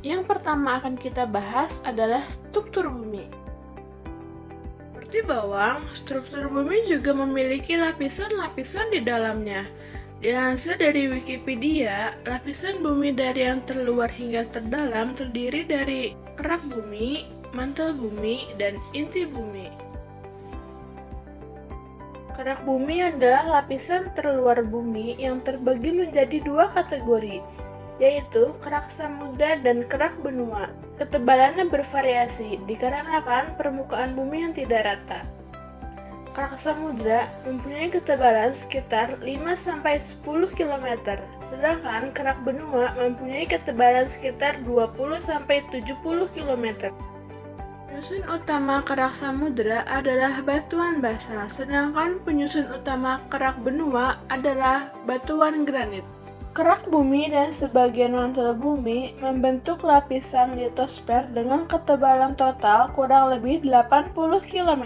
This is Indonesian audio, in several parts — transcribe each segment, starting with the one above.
Yang pertama akan kita bahas adalah struktur bumi. Seperti bawang, struktur bumi juga memiliki lapisan-lapisan di dalamnya. Dilansir dari Wikipedia, lapisan bumi dari yang terluar hingga terdalam terdiri dari kerak bumi, mantel bumi, dan inti bumi. Kerak bumi adalah lapisan terluar bumi yang terbagi menjadi dua kategori, yaitu kerak samudra dan kerak benua. Ketebalannya bervariasi dikarenakan permukaan bumi yang tidak rata. Kerak samudra mempunyai ketebalan sekitar 5-10 km, sedangkan kerak benua mempunyai ketebalan sekitar 20-70 km. Penyusun utama kerak samudra adalah batuan basa, sedangkan penyusun utama kerak benua adalah batuan granit. Kerak bumi dan sebagian mantel bumi membentuk lapisan litosfer dengan ketebalan total kurang lebih 80 km.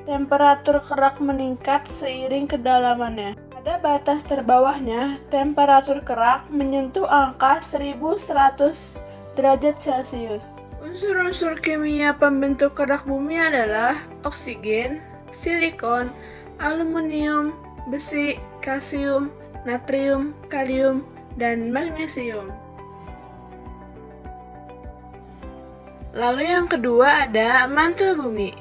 Temperatur kerak meningkat seiring kedalamannya. Pada batas terbawahnya, temperatur kerak menyentuh angka 1100 derajat Celcius. Unsur-unsur kimia pembentuk kerak bumi adalah oksigen, silikon, aluminium, besi, kalsium, natrium, kalium, dan magnesium. Lalu yang kedua ada mantel bumi.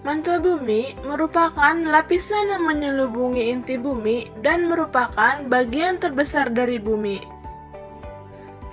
Mantel bumi merupakan lapisan yang menyelubungi inti bumi dan merupakan bagian terbesar dari bumi.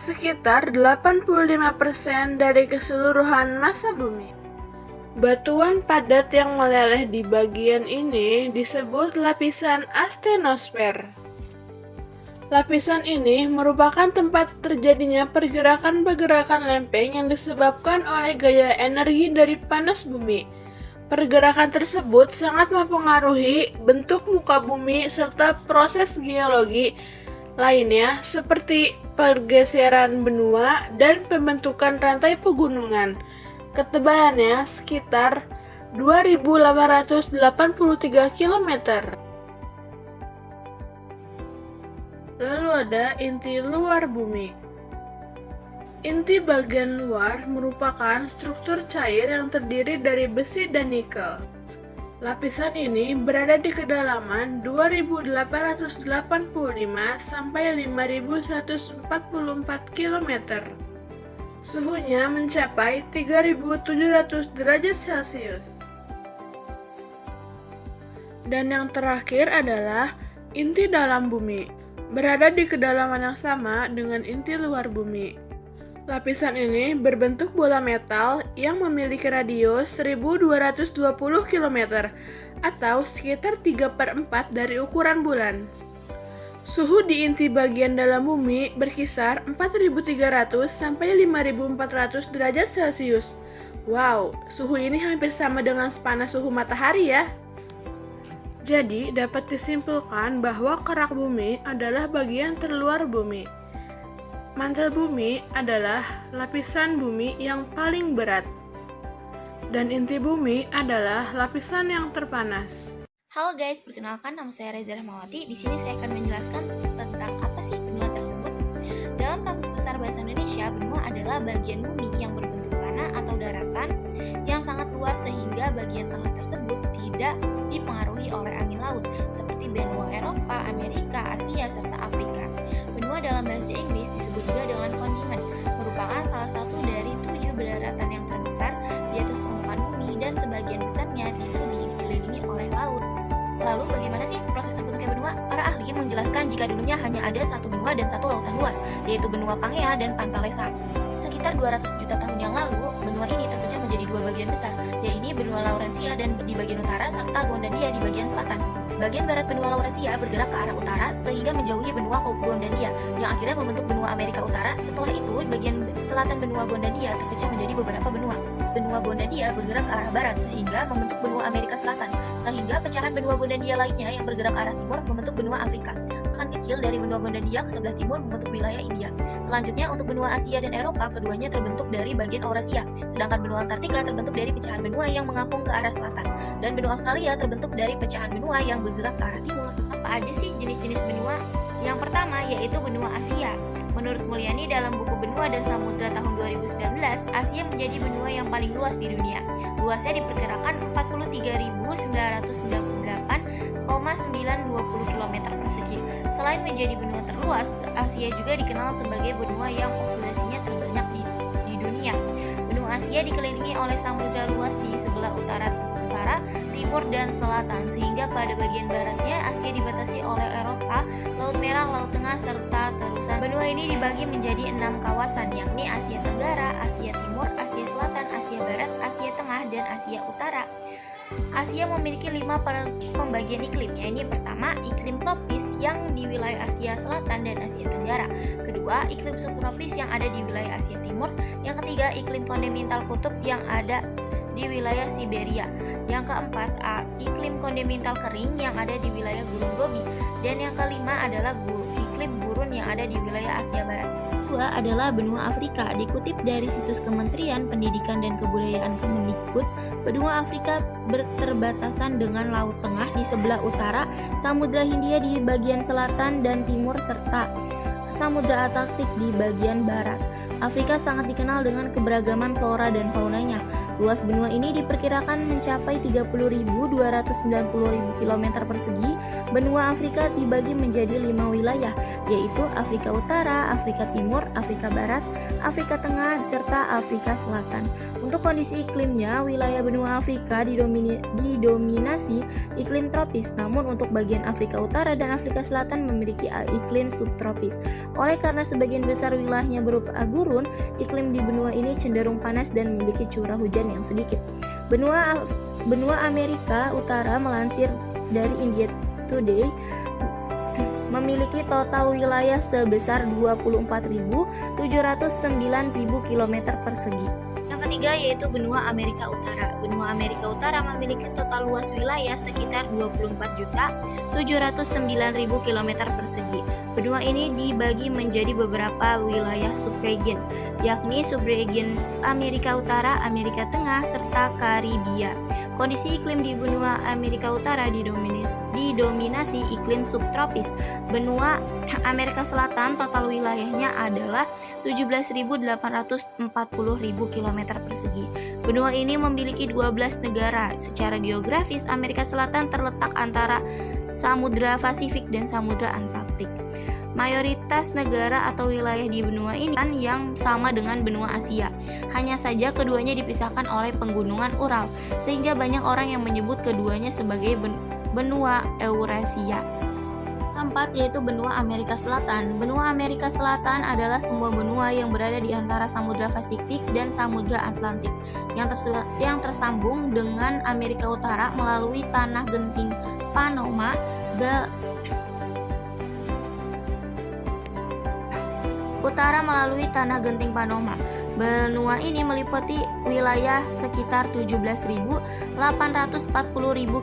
Sekitar 85% dari keseluruhan massa bumi. Batuan padat yang meleleh di bagian ini disebut lapisan astenosfer. Lapisan ini merupakan tempat terjadinya pergerakan-pergerakan lempeng yang disebabkan oleh gaya energi dari panas bumi. Pergerakan tersebut sangat mempengaruhi bentuk muka bumi serta proses geologi lainnya seperti pergeseran benua dan pembentukan rantai pegunungan. Ketebalannya sekitar 2.883 km. Lalu ada inti luar bumi. Inti bagian luar merupakan struktur cair yang terdiri dari besi dan nikel. Lapisan ini berada di kedalaman 2.885 sampai 5.144 km. Suhunya mencapai 3.700 derajat Celcius. Dan yang terakhir adalah inti dalam bumi, berada di kedalaman yang sama dengan inti luar bumi. Lapisan ini berbentuk bola metal yang memiliki radius 1220 km atau sekitar 3/4 dari ukuran bulan. Suhu di inti bagian dalam bumi berkisar 4.300 sampai 5.400 derajat Celcius. Wow, suhu ini hampir sama dengan sepanas suhu matahari ya. Jadi, dapat disimpulkan bahwa kerak bumi adalah bagian terluar bumi. Mantel bumi adalah lapisan bumi yang paling berat, dan inti bumi adalah lapisan yang terpanas. Halo guys, perkenalkan nama saya Reza Rahmawati. Di sini saya akan menjelaskan tentang apa sih benua tersebut. Dalam Kamus Besar Bahasa Indonesia, benua adalah bagian bumi yang berbentuk tanah atau daratan yang sangat luas sehingga bagian tengah tersebut tidak dipengaruhi oleh angin laut, seperti benua Eropa, Amerika, Asia, serta Afrika. Benua dalam bahasa Inggris disebut juga dengan kontinent, merupakan salah satu dari 7 daratan yang terbesar di atas permukaan bumi dan sebagian besarnya itu dikelilingi oleh laut. Lalu bagaimana sih proses terbentuknya benua? Para ahli menjelaskan jika dulunya hanya ada satu benua dan satu lautan luas, yaitu benua Pangea dan Pantalesa. Sekitar 200 juta tahun yang lalu, benua ini terpecah menjadi dua bagian besar, yaitu benua Laurensia dan di bagian utara serta Gondandia di bagian selatan. Bagian barat benua Laurensia bergerak ke arah utara sehingga menjauhi benua Gondandia yang akhirnya membentuk benua Amerika Utara. Setelah itu, bagian selatan benua Gondandia terpecah menjadi beberapa benua. Benua Gondandia bergerak ke arah barat sehingga membentuk benua Amerika Selatan, sehingga pecahan benua Gondandia lainnya yang bergerak ke arah timur membentuk benua Afrika. Pecahan kecil dari benua Gondandia ke sebelah timur membentuk wilayah India. Selanjutnya untuk benua Asia dan Eropa, keduanya terbentuk dari bagian Eurasia, sedangkan benua Antartika terbentuk dari pecahan benua yang mengapung ke arah selatan, dan benua Australia terbentuk dari pecahan benua yang bergerak ke arah timur. Apa aja sih jenis-jenis benua? Yang pertama yaitu benua Asia. Menurut Mulyani dalam buku Benua dan Samudra tahun 2019, Asia menjadi benua yang paling luas di dunia. Luasnya diperkirakan 43.998,920 km persegi. Selain menjadi benua terluas, Asia juga dikenal sebagai benua yang populasinya terbanyak di dunia. Benua Asia dikelilingi oleh samudra luas di sebelah utara, timur, dan selatan, sehingga pada bagian baratnya Asia dibatasi oleh Eropa, Laut Merah, Laut Tengah, serta terusan. Benua ini dibagi menjadi 6 kawasan, yakni Asia Tenggara, Asia Timur, Asia Selatan, Asia Barat, Asia Tengah, dan Asia Utara. Asia memiliki 5 pembagian iklim, yaitu pertama, iklim tropis yang di wilayah Asia Selatan dan Asia Tenggara. Kedua, iklim subtropis yang ada di wilayah Asia Timur. Yang ketiga, iklim kontinental kutub yang ada di wilayah Siberia. Yang keempat, iklim kontinental kering yang ada di wilayah Gunung Gobi. Dan yang kelima adalah iklim gurun yang ada di wilayah Asia Barat. Kedua adalah benua Afrika. Dikutip dari situs Kementerian Pendidikan dan Kebudayaan Kemendikbud, benua Afrika berbatasan dengan Laut Tengah di sebelah utara, Samudra Hindia di bagian selatan dan timur, serta Samudra Atlantik di bagian barat. Afrika sangat dikenal dengan keberagaman flora dan faunanya. Luas benua ini diperkirakan mencapai 30.290.000 km persegi. Benua Afrika dibagi menjadi 5 wilayah, yaitu Afrika Utara, Afrika Timur, Afrika Barat, Afrika Tengah, serta Afrika Selatan. Untuk kondisi iklimnya, wilayah benua Afrika didominasi iklim tropis, namun untuk bagian Afrika Utara dan Afrika Selatan memiliki iklim subtropis. Oleh karena sebagian besar wilayahnya berupa gurun, iklim di benua ini cenderung panas dan memiliki curah hujan yang sedikit. Benua Amerika Utara melansir dari India Today memiliki total wilayah sebesar 24.709.000 km persegi. Yang ketiga yaitu benua Amerika Utara. Benua Amerika Utara memiliki total luas wilayah sekitar 24.709.000 km persegi. Benua ini dibagi menjadi beberapa wilayah subregion, yakni subregion Amerika Utara, Amerika Tengah, serta Karibia. Kondisi iklim di benua Amerika Utara didominasi iklim subtropis. Benua Amerika Selatan total wilayahnya adalah 17.840.000 km persegi. Benua ini memiliki 12 negara. Secara geografis, Amerika Selatan terletak antara Samudra Pasifik dan Samudra Atlantik. Mayoritas negara atau wilayah di benua ini yang sama dengan benua Asia. Hanya saja keduanya dipisahkan oleh pegunungan Ural, sehingga banyak orang yang menyebut keduanya sebagai benua Eurasia. Keempat yaitu benua Amerika Selatan. Benua Amerika Selatan adalah sebuah benua yang berada di antara Samudra Pasifik dan Samudra Atlantik yang tersambung dengan Amerika Utara melalui Tanah Genting Panama. Benua ini meliputi wilayah sekitar 17.840.000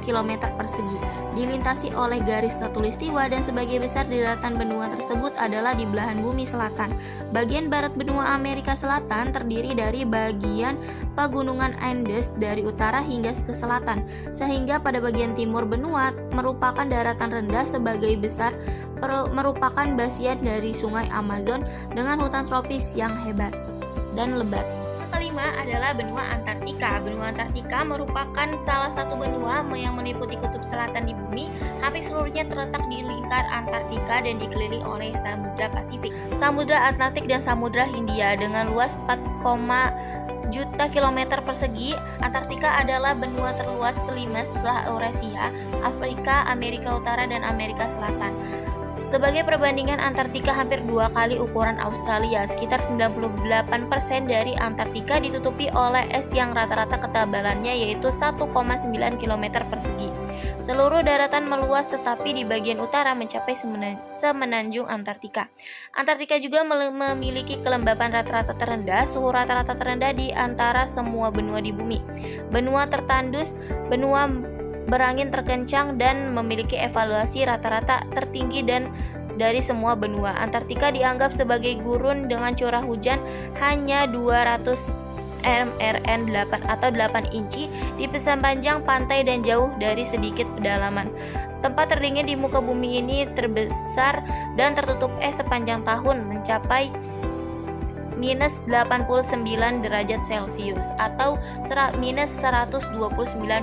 km persegi, dilintasi oleh garis khatulistiwa, dan sebagian besar daratan benua tersebut adalah di belahan bumi selatan. Bagian barat benua Amerika Selatan terdiri dari bagian pegunungan Andes dari utara hingga ke selatan, sehingga pada bagian timur benua merupakan daratan rendah sebagai besar merupakan basian dari sungai Amazon dengan hutan tropis yang hebat dan lebat. Yang kelima adalah benua Antartika. Benua Antartika merupakan salah satu benua yang meliputi kutub selatan di bumi. Hampir seluruhnya terletak di lingkar Antartika dan dikelilingi oleh Samudra Pasifik, Samudra Atlantik, dan Samudra Hindia dengan luas 4, juta kilometer persegi. Antartika adalah benua terluas kelima setelah Eurasia, Afrika, Amerika Utara, dan Amerika Selatan. Sebagai perbandingan, Antartika hampir 2 kali ukuran Australia. Sekitar 98% dari Antartika ditutupi oleh es yang rata-rata ketebalannya yaitu 1,9 km persegi. Seluruh daratan meluas, tetapi di bagian utara mencapai semenanjung Antartika. Antartika juga memiliki kelembapan rata-rata terendah, suhu rata-rata terendah di antara semua benua di bumi. Benua tertandus, benua berangin terkencang, dan memiliki evaluasi rata-rata tertinggi dan dari semua benua. Antartika dianggap sebagai gurun dengan curah hujan hanya 200 mrn 8 atau 8 inci di sepanjang pantai dan jauh dari sedikit pedalaman. Tempat terdingin di muka bumi ini terbesar dan tertutup es sepanjang tahun mencapai minus 89 derajat Celcius atau minus 129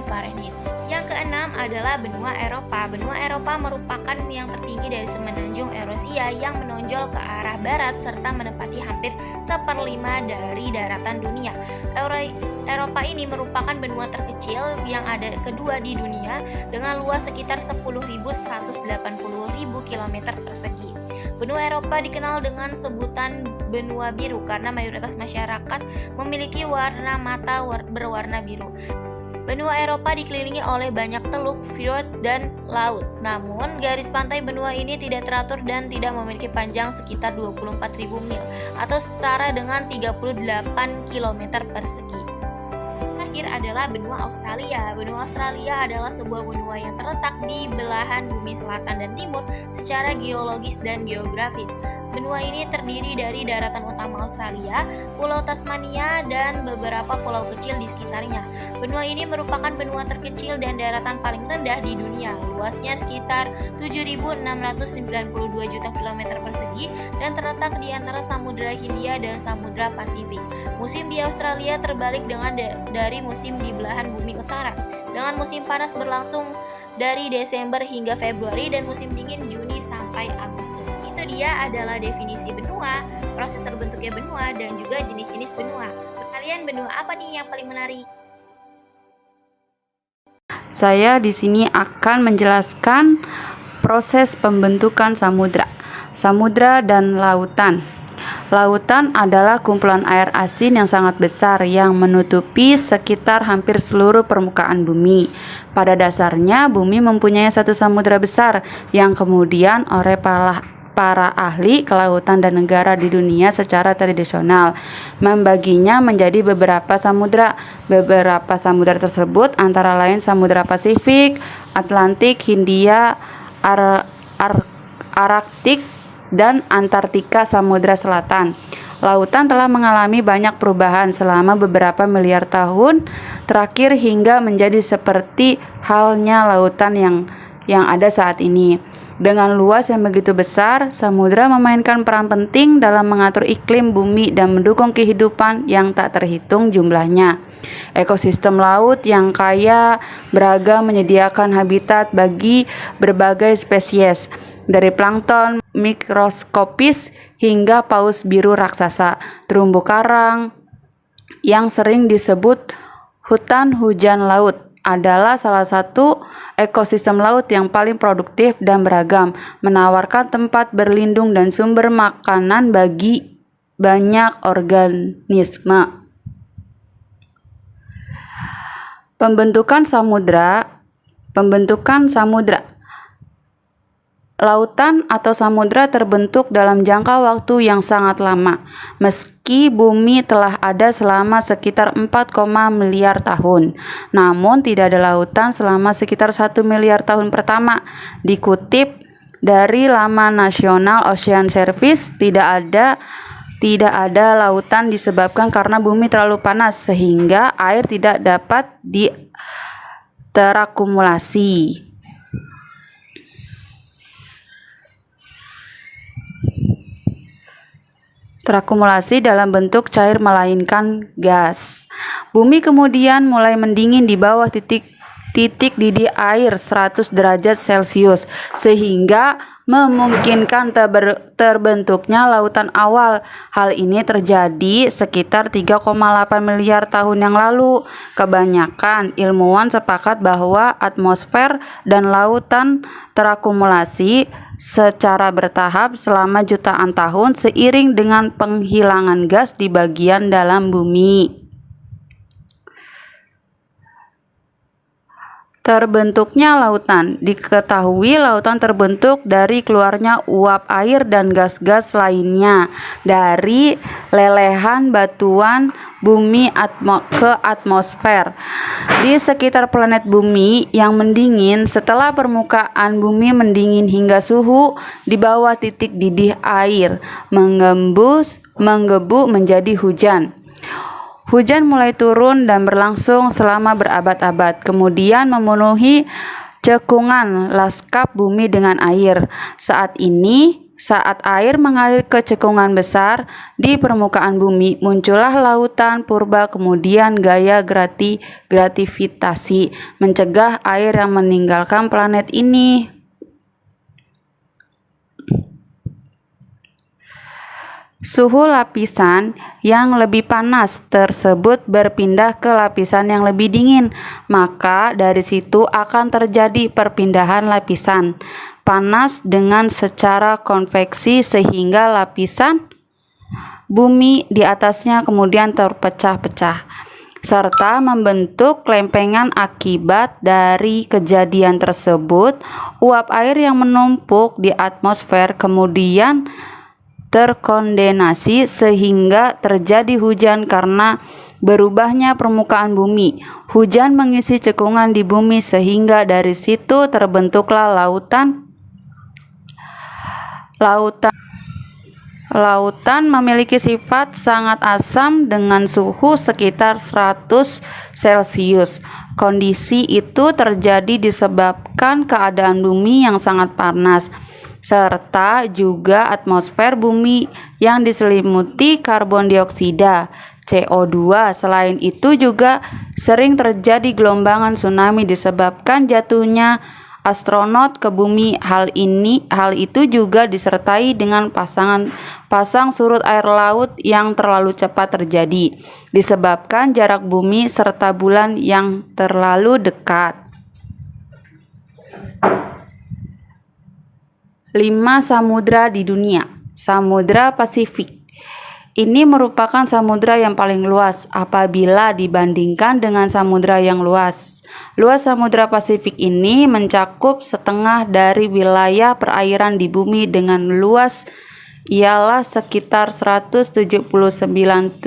Fahrenheit. Yang keenam adalah benua Eropa. Benua Eropa merupakan yang tertinggi dari semenanjung Eurasia yang menonjol ke arah barat serta menempati hampir 1/5 dari daratan dunia. Eropa ini merupakan benua terkecil yang ada kedua di dunia dengan luas sekitar 10.180.000 km persegi. Benua Eropa dikenal dengan sebutan benua biru karena mayoritas masyarakat memiliki warna mata berwarna biru. Benua Eropa dikelilingi oleh banyak teluk, fjord, dan laut. Namun, garis pantai benua ini tidak teratur dan tidak memiliki panjang sekitar 24.000 mil atau setara dengan 38 km persegi. Terakhir adalah benua Australia. Benua Australia adalah sebuah benua yang terletak di belahan bumi selatan dan timur secara geologis dan geografis. Benua ini terdiri dari daratan utama Australia, Pulau Tasmania, dan beberapa pulau kecil di sekitarnya. Benua ini merupakan benua terkecil dan daratan paling rendah di dunia. Luasnya sekitar 7.692 juta kilometer persegi dan terletak di antara Samudra Hindia dan Samudra Pasifik. Musim di Australia terbalik dengan dari musim di belahan bumi utara, dengan musim panas berlangsung dari Desember hingga Februari dan musim dingin Juni sampai Agustus. Itu dia adalah definisi benua, proses terbentuknya benua, dan juga jenis-jenis benua. Kalian benua apa nih yang paling menarik? Saya di sini akan menjelaskan proses pembentukan samudra. Samudra dan lautan. Lautan adalah kumpulan air asin yang sangat besar yang menutupi sekitar hampir seluruh permukaan bumi. Pada dasarnya, bumi mempunyai satu samudra besar yang kemudian oleh para ahli kelautan dan negara di dunia secara tradisional membaginya menjadi beberapa samudra. Beberapa samudra tersebut antara lain Samudra Pasifik, Atlantik, Hindia, Arktik, dan Antartika Samudra Selatan. Lautan telah mengalami banyak perubahan selama beberapa miliar tahun terakhir hingga menjadi seperti halnya lautan yang ada saat ini. Dengan luas yang begitu besar, samudra memainkan peran penting dalam mengatur iklim bumi dan mendukung kehidupan yang tak terhitung jumlahnya. Ekosistem laut yang kaya beragam menyediakan habitat bagi berbagai spesies, dari plankton mikroskopis hingga paus biru raksasa, terumbu karang yang sering disebut hutan hujan laut adalah salah satu ekosistem laut yang paling produktif dan beragam, menawarkan tempat berlindung dan sumber makanan bagi banyak organisme. Pembentukan samudra. Lautan atau samudra terbentuk dalam jangka waktu yang sangat lama, meski bumi telah ada selama sekitar 4, miliar tahun. Namun tidak ada lautan selama sekitar 1 miliar tahun pertama. Dikutip dari Laman National Ocean Service, tidak ada lautan disebabkan karena bumi terlalu panas sehingga air tidak dapat terakumulasi. Dalam bentuk cair melainkan gas. Bumi kemudian mulai mendingin di bawah titik didih air 100 derajat Celcius sehingga memungkinkan terbentuknya lautan awal. Hal ini terjadi sekitar 3,8 miliar tahun yang lalu. Kebanyakan ilmuwan sepakat bahwa atmosfer dan lautan terakumulasi secara bertahap selama jutaan tahun seiring dengan penghilangan gas di bagian dalam bumi. Terbentuknya lautan. Diketahui lautan terbentuk dari keluarnya uap air dan gas-gas lainnya dari lelehan batuan bumi ke atmosfer di sekitar planet bumi yang mendingin. Setelah permukaan bumi mendingin hingga suhu di bawah titik didih air menggebu menjadi hujan. Hujan mulai turun dan berlangsung selama berabad-abad, kemudian memenuhi Cekungan laskap bumi dengan air. Saat air mengalir ke cekungan besar di permukaan bumi, muncullah lautan purba, kemudian gaya gravitasi mencegah air yang meninggalkan planet ini. Suhu lapisan yang lebih panas tersebut berpindah ke lapisan yang lebih dingin, maka dari situ akan terjadi perpindahan lapisan panas dengan secara konveksi sehingga lapisan bumi di atasnya kemudian terpecah-pecah serta membentuk lempengan. Akibat dari kejadian tersebut, uap air yang menumpuk di atmosfer kemudian terkondensasi sehingga terjadi hujan karena berubahnya permukaan bumi. Hujan mengisi cekungan di bumi sehingga dari situ terbentuklah lautan. Lautan memiliki sifat sangat asam dengan suhu sekitar 100 Celcius. Kondisi itu terjadi disebabkan keadaan bumi yang sangat panas serta juga atmosfer bumi yang diselimuti karbon dioksida CO2. Selain itu juga sering terjadi gelombang tsunami disebabkan jatuhnya astronot ke bumi. Hal itu juga disertai dengan pasang surut air laut yang terlalu cepat terjadi disebabkan jarak bumi serta bulan yang terlalu dekat. 5 samudra di dunia. Samudra Pasifik ini merupakan samudra yang paling luas apabila dibandingkan dengan samudra yang luas. Luas Samudra Pasifik ini mencakup setengah dari wilayah perairan di bumi dengan luas ialah sekitar 179.700.000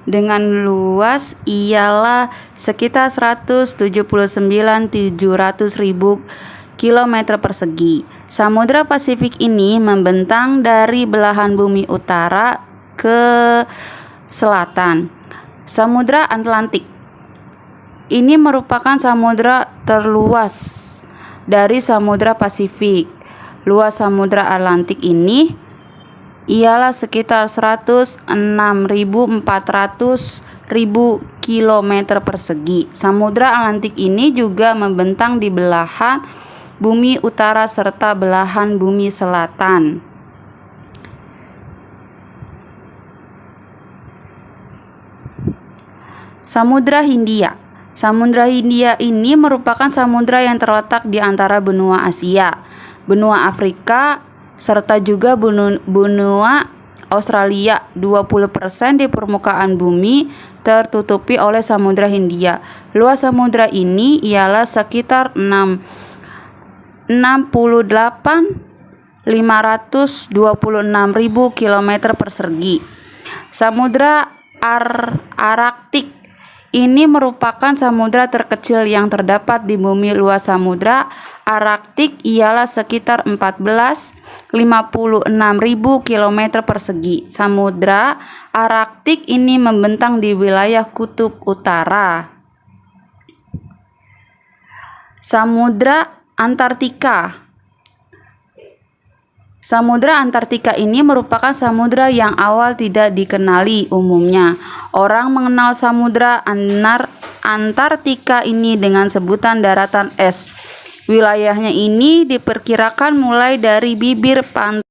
dengan luas ialah sekitar 179.700.000 km persegi. Samudra Pasifik ini membentang dari belahan bumi utara ke selatan. Samudra Atlantik ini merupakan samudra terluas dari Samudra Pasifik. Luas Samudra Atlantik ini ialah sekitar 106.400.000 km persegi. Samudra Atlantik ini juga membentang di belahan bumi utara serta belahan bumi selatan. Samudra Hindia. Samudra Hindia ini merupakan samudra yang terletak di antara benua Asia, benua Afrika, serta juga benua Australia. 20% di permukaan bumi tertutupi oleh Samudra Hindia. Luas samudra ini ialah sekitar 68.526.000 km persegi. Samudra Arktik ini merupakan samudra terkecil yang terdapat di bumi. Luas samudra Arktik ialah sekitar 14.056.000 km persegi. Samudra Arktik ini membentang di wilayah kutub utara. Samudra Antartika. Samudra Antartika ini merupakan samudra yang awal tidak dikenali umumnya. Orang mengenal samudra Antartika ini dengan sebutan daratan es. Wilayahnya ini diperkirakan mulai dari bibir pantai